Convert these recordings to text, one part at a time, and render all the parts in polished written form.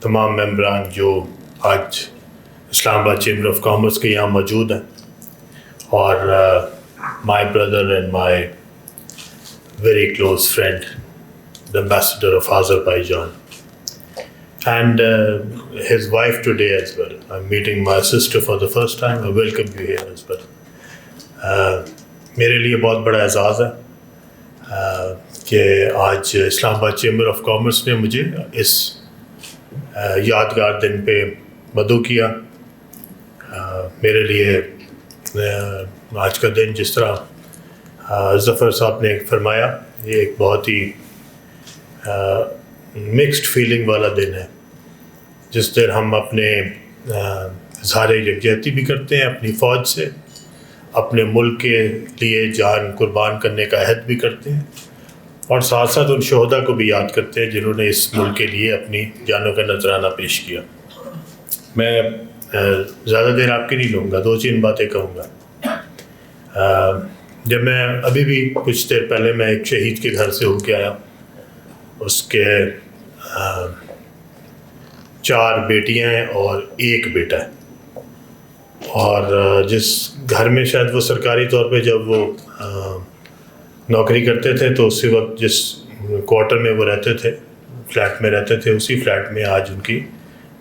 تمام ممبران جو آج اسلام آباد چیمبر آف کامرس کے یہاں موجود ہیں، اور my brother and my very close friend the ambassador of Azerbaijan and his wife today as well. I'm meeting my sister for the first time. I welcome you here as well. میرے لیے بہت بڑا اعزاز ہے کہ آج اسلام آباد chamber of commerce نے مجھے اس یادگار دن پہ مدعو کیا. میرے لیے آج کا دن، جس طرح ظفر صاحب نے فرمایا، یہ ایک بہت ہی مکسڈ فیلنگ والا دن ہے، جس دن ہم اپنے اظہار یکجہتی بھی کرتے ہیں اپنی فوج سے، اپنے ملک کے لیے جان قربان کرنے کا عہد بھی کرتے ہیں، اور ساتھ ساتھ ان شہداء کو بھی یاد کرتے ہیں جنہوں نے اس ملک کے لیے اپنی جانوں کا نذرانہ پیش کیا. میں زیادہ دیر آپ کی نہیں لوں گا، 2-3 باتیں کہوں گا. جب میں ابھی بھی کچھ دیر پہلے میں ایک شہید کے گھر سے ہو کے آیا. اس کے 4 بیٹیاں ہیں اور 1 بیٹا ہے، اور جس گھر میں شاید وہ سرکاری طور پہ جب وہ نوکری کرتے تھے تو اسی وقت جس کوارٹر میں وہ رہتے تھے، فلیٹ میں رہتے تھے، اسی فلیٹ میں آج ان کی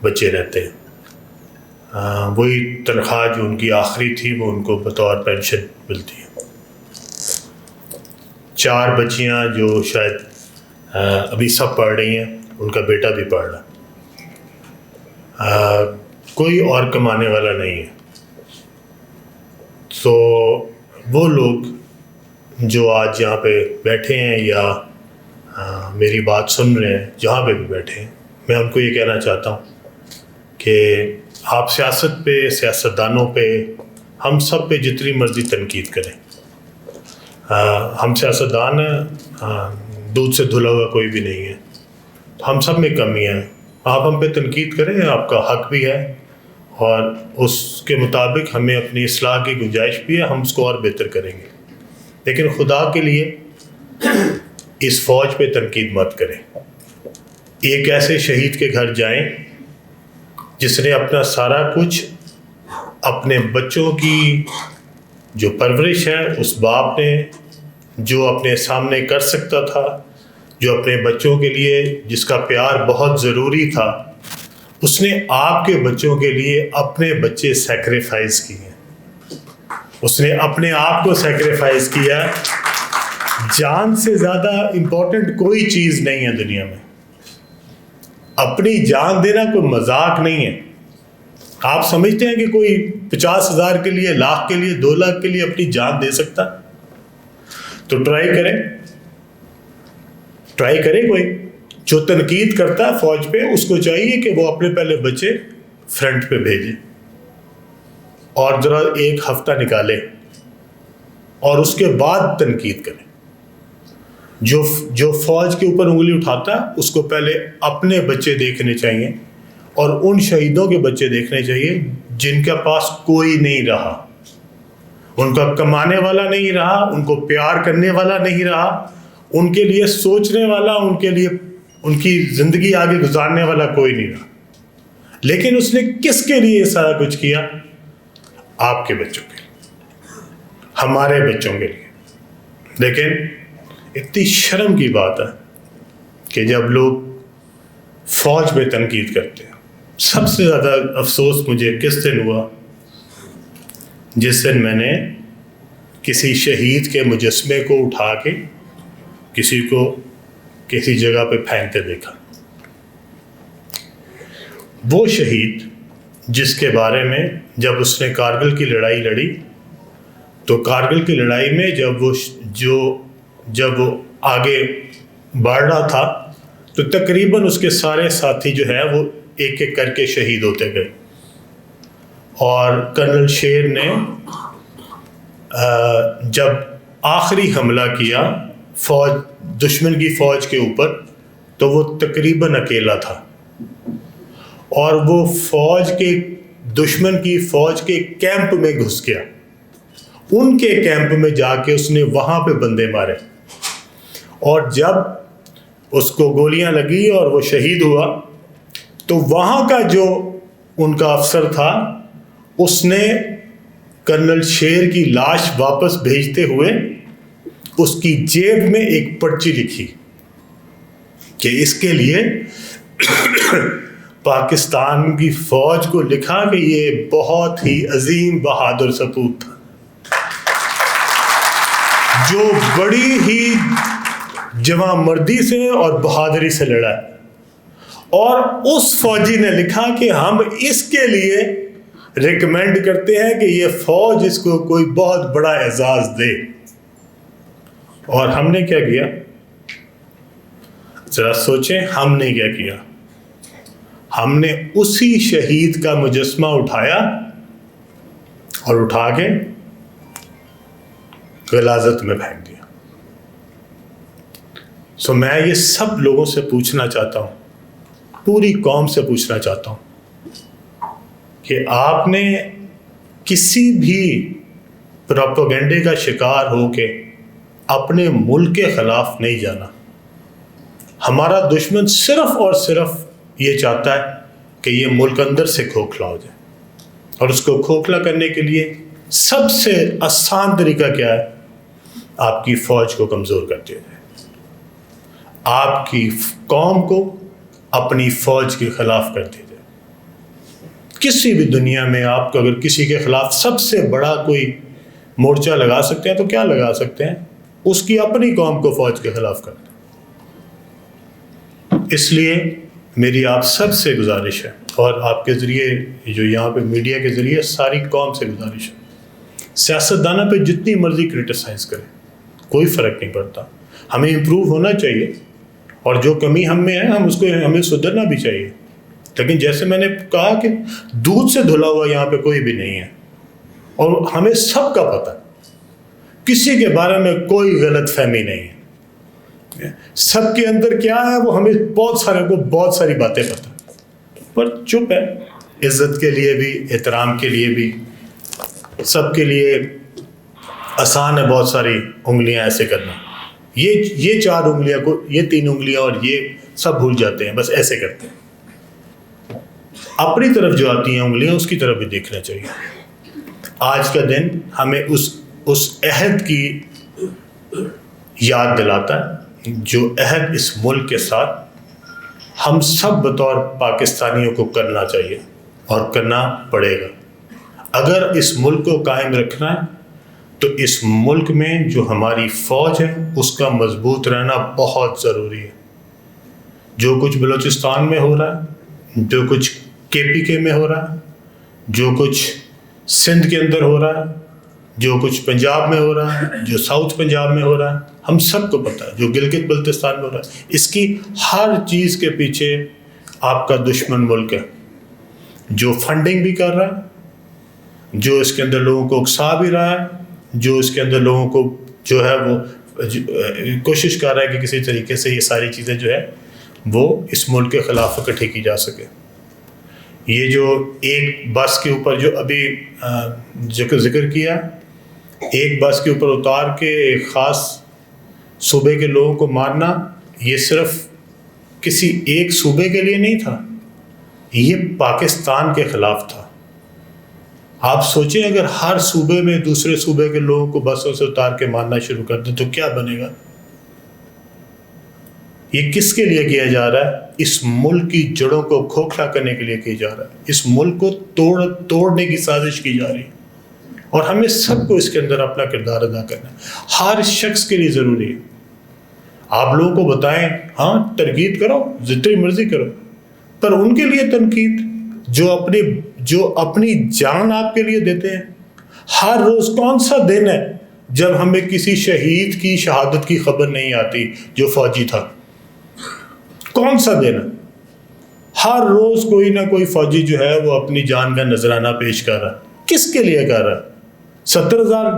بچے رہتے ہیں. وہی تنخواہ جو ان کی آخری تھی وہ ان کو بطور پینشن ملتی ہے. 4 بچیاں جو شاید ابھی سب پڑھ رہی ہیں، ان کا بیٹا بھی پڑھ رہا. کوئی اور کمانے والا نہیں ہے. تو وہ لوگ جو آج یہاں پہ بیٹھے ہیں یا میری بات سن رہے ہیں، جہاں پہ بھی بیٹھے ہیں، میں ان کو یہ کہنا چاہتا ہوں کہ آپ سیاست پہ، سیاستدانوں پہ، ہم سب پہ جتنی مرضی تنقید کریں. ہم سیاستدان دودھ سے دھلا ہوا کوئی بھی نہیں ہے. ہم سب میں کمیاں ہیں. آپ ہم پہ تنقید کریں، آپ کا حق بھی ہے، اور اس کے مطابق ہمیں اپنی اصلاح کی گنجائش بھی ہے. ہم اس کو اور بہتر کریں گے. لیکن خدا کے لیے اس فوج پہ تنقید مت کریں. ایک ایسے شہید کے گھر جائیں جس نے اپنا سارا کچھ اپنے بچوں کی جو پرورش ہے، اس باپ نے جو اپنے سامنے کر سکتا تھا، جو اپنے بچوں کے لیے جس کا پیار بہت ضروری تھا، اس نے آپ کے بچوں کے لیے اپنے بچے سیکریفائز کیے. اس نے اپنے آپ کو سیکریفائز کیا. جان سے زیادہ امپورٹنٹ کوئی چیز نہیں ہے دنیا میں. اپنی جان دینا کوئی مذاق نہیں ہے. آپ سمجھتے ہیں کہ کوئی 50,000 کے لیے، لاکھ کے لیے، 2 لاکھ کے لیے اپنی جان دے سکتا؟ تو ٹرائی کریں. کوئی جو تنقید کرتا ہے فوج پہ، اس کو چاہیے کہ وہ اپنے پہلے بچے فرنٹ پہ بھیجے اور ذرا 1 ہفتہ نکالے اور اس کے بعد تنقید کریں. جو فوج کے اوپر انگلی اٹھاتا ہے، اس کو پہلے اپنے بچے دیکھنے چاہیے، اور ان شہیدوں کے بچے دیکھنے چاہیے جن کے پاس کوئی نہیں رہا، ان کا کمانے والا نہیں رہا، ان کو پیار کرنے والا نہیں رہا، ان کے لیے سوچنے والا، ان کے لیے ان کی زندگی آگے گزارنے والا کوئی نہیں رہا. لیکن اس نے کس کے لیے یہ سارا کچھ کیا؟ آپ کے بچوں کے لیے، ہمارے بچوں کے لیے. لیکن اتنی شرم کی بات ہے کہ جب لوگ فوج پہ تنقید کرتے ہیں. سب سے زیادہ افسوس مجھے کس دن ہوا؟ جس دن میں نے کسی شہید کے مجسمے کو اٹھا کے کسی کو کسی جگہ پہ پھینکتے دیکھا. وہ شہید جس کے بارے میں جب اس نے کارگل کی لڑائی لڑی، تو کارگل کی لڑائی میں جب وہ آگے بڑھ رہا تھا تو تقریباً اس کے سارے ساتھی جو ہے وہ ایک ایک کر کے شہید ہوتے گئے. اور کرنل شیر نے جب آخری حملہ کیا دشمن کی فوج کے اوپر، تو وہ تقریباً اکیلا تھا، اور وہ دشمن کی فوج کے کیمپ میں گھس گیا. ان کے کیمپ میں جا کے اس نے وہاں پہ بندے مارے، اور جب اس کو گولیاں لگی اور وہ شہید ہوا تو وہاں کا جو ان کا افسر تھا اس نے کرنل شیر کی لاش واپس بھیجتے ہوئے اس کی جیب میں ایک پرچی لکھی کہ اس کے لیے پاکستان کی فوج کو لکھا کہ یہ بہت ہی عظیم بہادر سپوت تھا جو بڑی ہی جواں مردی سے اور بہادری سے لڑا. اور اس فوجی نے لکھا کہ ہم اس کے لیے ریکمینڈ کرتے ہیں کہ یہ فوج اس کو کوئی بہت بڑا اعزاز دے. اور ہم نے کیا کیا؟ ذرا سوچیں, ہم نے کیا کیا؟ ہم نے اسی شہید کا مجسمہ اٹھایا اور اٹھا کے غلاظت میں پھینک دیا. سو میں یہ سب لوگوں سے پوچھنا چاہتا ہوں, پوری قوم سے پوچھنا چاہتا ہوں کہ آپ نے کسی بھی پروپیگنڈے کا شکار ہو کے اپنے ملک کے خلاف نہیں جانا. ہمارا دشمن صرف اور صرف یہ چاہتا ہے کہ یہ ملک اندر سے کھوکھلا ہو جائے, اور اس کو کھوکھلا کرنے کے لیے سب سے آسان طریقہ کیا ہے؟ آپ کی فوج کو کمزور کر دیا جائے, آپ کی قوم کو اپنی فوج کے خلاف کر دیا جائے. کسی بھی دنیا میں آپ کو اگر کسی کے خلاف سب سے بڑا کوئی مورچہ لگا سکتے ہیں تو کیا لگا سکتے ہیں؟ اس کی اپنی قوم کو فوج کے خلاف کر دیں. اس لیے میری آپ سب سے گزارش ہے, اور آپ کے ذریعے جو یہاں پہ میڈیا کے ذریعے ساری قوم سے گزارش ہے, سیاستدانوں پہ جتنی مرضی کرٹیسائز کریں, کوئی فرق نہیں پڑتا. ہمیں امپروو ہونا چاہیے, اور جو کمی ہم میں ہے ہمیں سدھرنا بھی چاہیے. لیکن جیسے میں نے کہا کہ دودھ سے دھلا ہوا یہاں پہ کوئی بھی نہیں ہے, اور ہمیں سب کا پتہ ہے, کسی کے بارے میں کوئی غلط فہمی نہیں ہے. سب کے اندر کیا ہے وہ ہمیں بہت ساری باتیں پتہ ہیں, پر چپ ہے. عزت کے لیے بھی, احترام کے لیے بھی, سب کے لیے آسان ہے بہت ساری انگلیاں ایسے کرنا. یہ 4 انگلیاں کو, یہ 3 انگلیاں اور یہ سب بھول جاتے ہیں, بس ایسے کرتے ہیں. اپنی طرف جو آتی ہیں انگلیاں اس کی طرف بھی دیکھنا چاہیے. آج کا دن ہمیں اس عہد کی یاد دلاتا ہے جو عہد اس ملک کے ساتھ ہم سب بطور پاکستانیوں کو کرنا چاہیے اور کرنا پڑے گا. اگر اس ملک کو قائم رکھنا ہے تو اس ملک میں جو ہماری فوج ہے اس کا مضبوط رہنا بہت ضروری ہے. جو کچھ بلوچستان میں ہو رہا ہے, جو کچھ KPK میں ہو رہا ہے, جو کچھ سندھ کے اندر ہو رہا ہے, جو کچھ پنجاب میں ہو رہا ہے, جو ساؤتھ پنجاب میں ہو رہا ہے, ہم سب کو پتہ ہے, جو گلگت بلتستان میں ہو رہا ہے, اس کی ہر چیز کے پیچھے آپ کا دشمن ملک ہے جو فنڈنگ بھی کر رہا ہے, جو اس کے اندر لوگوں کو اکسا بھی رہا ہے, جو اس کے اندر لوگوں کو جو ہے وہ کوشش کر رہا ہے کہ کسی طریقے سے یہ ساری چیزیں جو ہے وہ اس ملک کے خلاف اکٹھے کی جا سکے. یہ جو ایک بس کے اوپر جو ابھی ذکر کیا, ایک بس کے اوپر اتار کے ایک خاص صوبے کے لوگوں کو مارنا, یہ صرف کسی ایک صوبے کے لیے نہیں تھا, یہ پاکستان کے خلاف تھا. آپ سوچیں اگر ہر صوبے میں دوسرے صوبے کے لوگوں کو بسوں سے اتار کے مارنا شروع کر دیں تو کیا بنے گا؟ یہ کس کے لیے کیا جا رہا ہے؟ اس ملک کی جڑوں کو کھوکھلا کرنے کے لیے کیا جا رہا ہے. اس ملک کو توڑنے کی سازش کی جا رہی ہے, اور ہمیں سب کو اس کے اندر اپنا کردار ادا کرنا ہے. ہر شخص کے لیے ضروری ہے. آپ لوگوں کو بتائیں, ہاں تنقید کرو جتنی مرضی کرو, پر ان کے لیے تنقید جو اپنی جان آپ کے لیے دیتے ہیں. ہر روز کون سا دن ہے جب ہمیں کسی شہید کی شہادت کی خبر نہیں آتی جو فوجی تھا؟ کون سا دن ہے؟ ہر روز کوئی نہ کوئی فوجی جو ہے وہ اپنی جان کا نذرانہ پیش کر رہا ہے. کس کے لیے کر رہا ہے؟ 70,000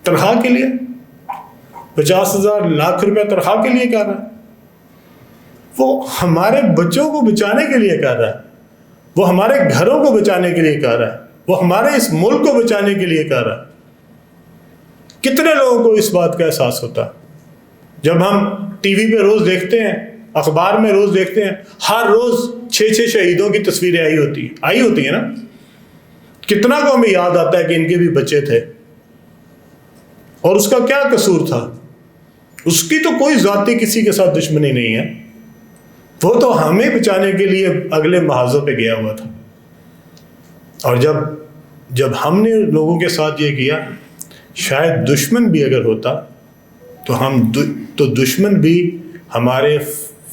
تنخواہ کے لیے, 50,000 لاکھ روپے تنخواہ کے لیے کر رہا ہے؟ وہ ہمارے بچوں کو بچانے کے لیے کر رہا ہے, وہ ہمارے گھروں کو بچانے کے لیے کر رہا ہے, وہ ہمارے اس ملک کو بچانے کے لیے کر رہا ہے. کتنے لوگوں کو اس بات کا احساس ہوتا ہے؟ جب ہم ٹی وی پہ روز دیکھتے ہیں اخبار میں روز دیکھتے ہیں، ہر روز 6 شہیدوں کی تصویریں آئی ہوتی ہیں نا. کتنا کو ہمیں یاد آتا ہے کہ ان کے بھی بچے تھے، اور اس کا کیا قصور تھا؟ اس کی تو کوئی ذاتی کسی کے ساتھ دشمنی نہیں ہے، وہ تو ہمیں بچانے کے لیے اگلے محاذوں پہ گیا ہوا تھا. اور جب ہم نے لوگوں کے ساتھ یہ کیا، شاید دشمن بھی اگر ہوتا تو دشمن بھی ہمارے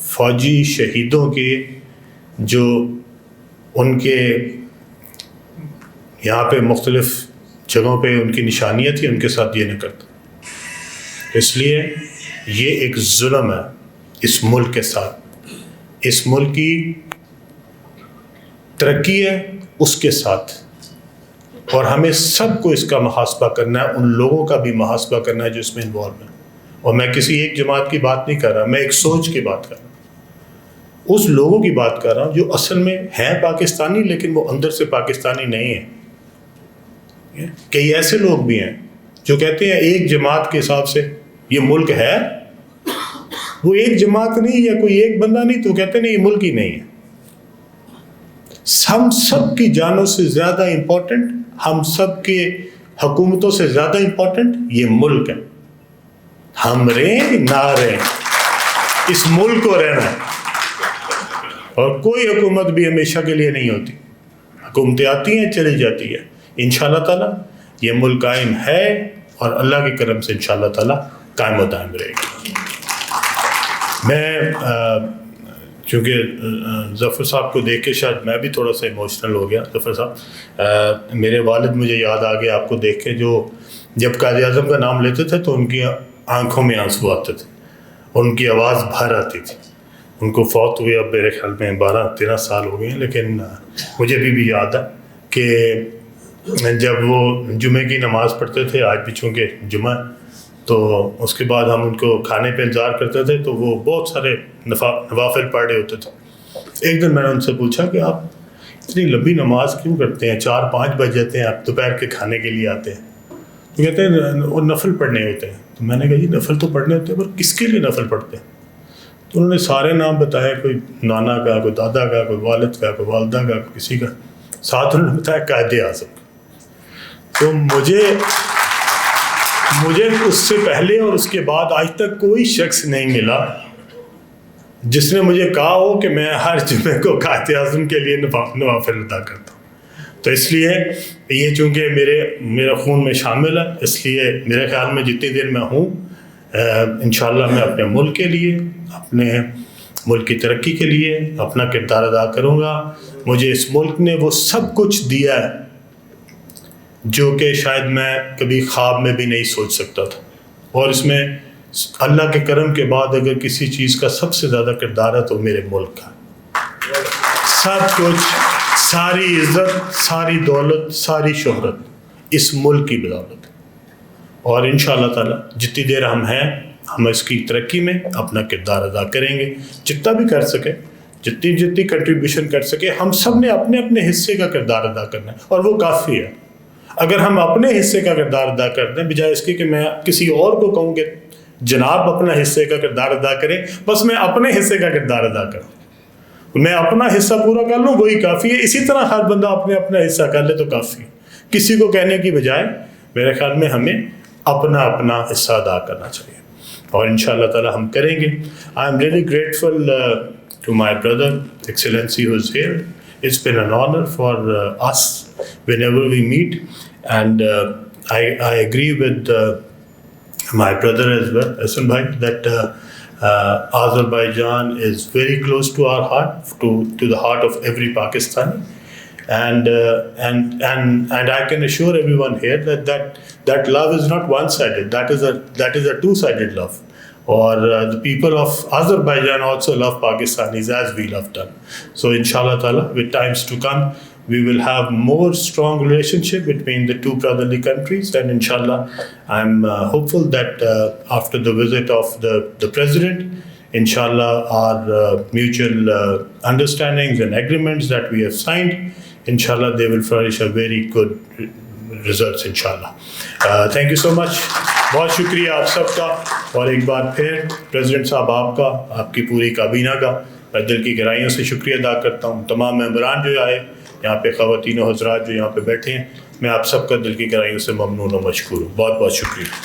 فوجی شہیدوں کے جو ان کے یہاں پہ مختلف جگہوں پہ ان کی نشانیاں تھیں، ان کے ساتھ یہ نہ کرتا. اس لیے یہ ایک ظلم ہے اس ملک کے ساتھ، اس ملک کی ترقی ہے اس کے ساتھ، اور ہمیں سب کو اس کا محاسبہ کرنا ہے، ان لوگوں کا بھی محاسبہ کرنا ہے جو اس میں انوالو ہیں. اور میں کسی ایک جماعت کی بات نہیں کر رہا، میں ایک سوچ کی بات کر رہا ہوں، اس لوگوں کی بات کر رہا ہوں جو اصل میں ہیں پاکستانی لیکن وہ اندر سے پاکستانی نہیں ہیں. کئی ایسے لوگ بھی ہیں جو کہتے ہیں ایک جماعت کے حساب سے یہ ملک ہے، وہ ایک جماعت نہیں یا کوئی ایک بندہ نہیں، تو کہتے ہیں یہ ملک ہی نہیں ہے. ہم سب کی جانوں سے زیادہ امپورٹنٹ، ہم سب کے حکومتوں سے زیادہ امپورٹنٹ یہ ملک ہے. ہم رہیں نہ رہیں، اس ملک کو رہنا ہے. اور کوئی حکومت بھی ہمیشہ کے لیے نہیں ہوتی، حکومتیں آتی ہیں چلی جاتی ہے. انشاءاللہ تعالیٰ یہ ملک قائم ہے، اور اللہ کے کرم سے انشاءاللہ تعالیٰ قائم و دائم رہے گا. میں چونکہ ظفر صاحب کو دیکھ کے شاید میں بھی تھوڑا سا ایموشنل ہو گیا. ظفر صاحب، میرے والد مجھے یاد آ گیا آپ کو دیکھ کے، جو جب قائد اعظم کا نام لیتے تھے تو ان کی آنکھوں میں آنسو آتے تھے، ان کی آواز بھر آتی تھی. ان کو فوت ہوئے اب میرے خیال میں 12-13 سال ہو گئے ہیں، لیکن مجھے بھی یاد ہے کہ جب وہ جمعے کی نماز پڑھتے تھے، آج بھی چونکہ جمعہ، تو اس کے بعد ہم ان کو کھانے پہ انتظار کرتے تھے، تو وہ بہت سارے نوافل پڑھ رہے ہوتے تھے. ایک دن میں نے ان سے پوچھا کہ آپ اتنی لمبی نماز کیوں کرتے ہیں؟ 4-5 بج جاتے ہیں، آپ دوپہر کے کھانے کے لیے آتے ہیں. تو کہتے ہیں وہ نفل پڑھنے ہوتے ہیں. تو میں نے کہا جی نفل تو پڑھنے ہوتے ہیں، پر کس کے لیے نفل پڑھتے ہیں؟ تو انہوں نے سارے نام بتایا، کوئی نانا کا، کوئی دادا کا، کوئی والد کا، کوئی والدہ کا، کسی کا. ساتھ انہوں نے بتایا قائد اعظم کا. تو مجھے اس سے پہلے اور اس کے بعد آج تک کوئی شخص نہیں ملا جس نے مجھے کہا ہو کہ میں ہر جمعے کو قائد اعظم کے لیے نوافل ادا کرتا ہوں. تو اس لیے یہ چونکہ میرے خون میں شامل ہے، اس لیے میرے خیال میں جتنی دیر میں ہوں انشاءاللہ میں اپنے ملک کے لیے، اپنے ملک کی ترقی کے لیے اپنا کردار ادا کروں گا. مجھے اس ملک نے وہ سب کچھ دیا ہے جو کہ شاید میں کبھی خواب میں بھی نہیں سوچ سکتا تھا. اور اس میں اللہ کے کرم کے بعد اگر کسی چیز کا سب سے زیادہ کردار ہے تو میرے ملک کا. سب کچھ، ساری عزت، ساری دولت، ساری شہرت اس ملک کی بدولت. اور انشاءاللہ تعالیٰ جتنی دیر ہم ہیں، ہم اس کی ترقی میں اپنا کردار ادا کریں گے، جتنا بھی کر سکے، جتنی کنٹریبیوشن کر سکے. ہم سب نے اپنے اپنے حصے کا کردار ادا کرنا ہے، اور وہ کافی ہے. اگر ہم اپنے حصے کا کردار ادا کر دیں، بجائے اس کی کہ میں کسی اور کو کہوں کہ جناب اپنا حصے کا کردار ادا کریں، بس میں اپنے حصے کا کردار ادا کروں، میں اپنا حصہ پورا کر لوں، وہی کافی ہے. اسی طرح ہر بندہ اپنا حصہ کر لے تو کافی ہے. کسی کو کہنے کی بجائے میرے خیال میں ہمیں اپنا حصہ ادا کرنا چاہیے، اور انشاءاللہ تعالی ہم کریں گے. I am really grateful to my brother Excellency who is here. It's been an honor for us whenever we meet, and I agree with my brother as well, Hasan Bhai, that Azerbaijan is very close to our heart, to the heart of every Pakistani, and I can assure everyone here that love is not one-sided. That is a two-sided love. Or the people of Azerbaijan also love Pakistanis as we love them. So inshallah ta'ala, with times to come, we will have more strong relationship between the two brotherly countries, and inshallah I'm hopeful that after the visit of the president, inshallah our mutual understandings and agreements that we have signed, inshallah they will furnish a very good results, inshallah. Thank you so much. بہت شکریہ آپ سب کا، اور ایک بار پھر president صاحب آپ کا، آپ کی پوری کابینہ کا میں دل کی گہرائیوں سے شکریہ ادا کرتا ہوں. تمام ممبران جو آئے یہاں پہ، خواتین و حضرات جو یہاں پہ بیٹھے ہیں، میں آپ سب کا دل کی گہرائیوں سے ممنون و مشکور ہوں. بہت بہت شکریہ.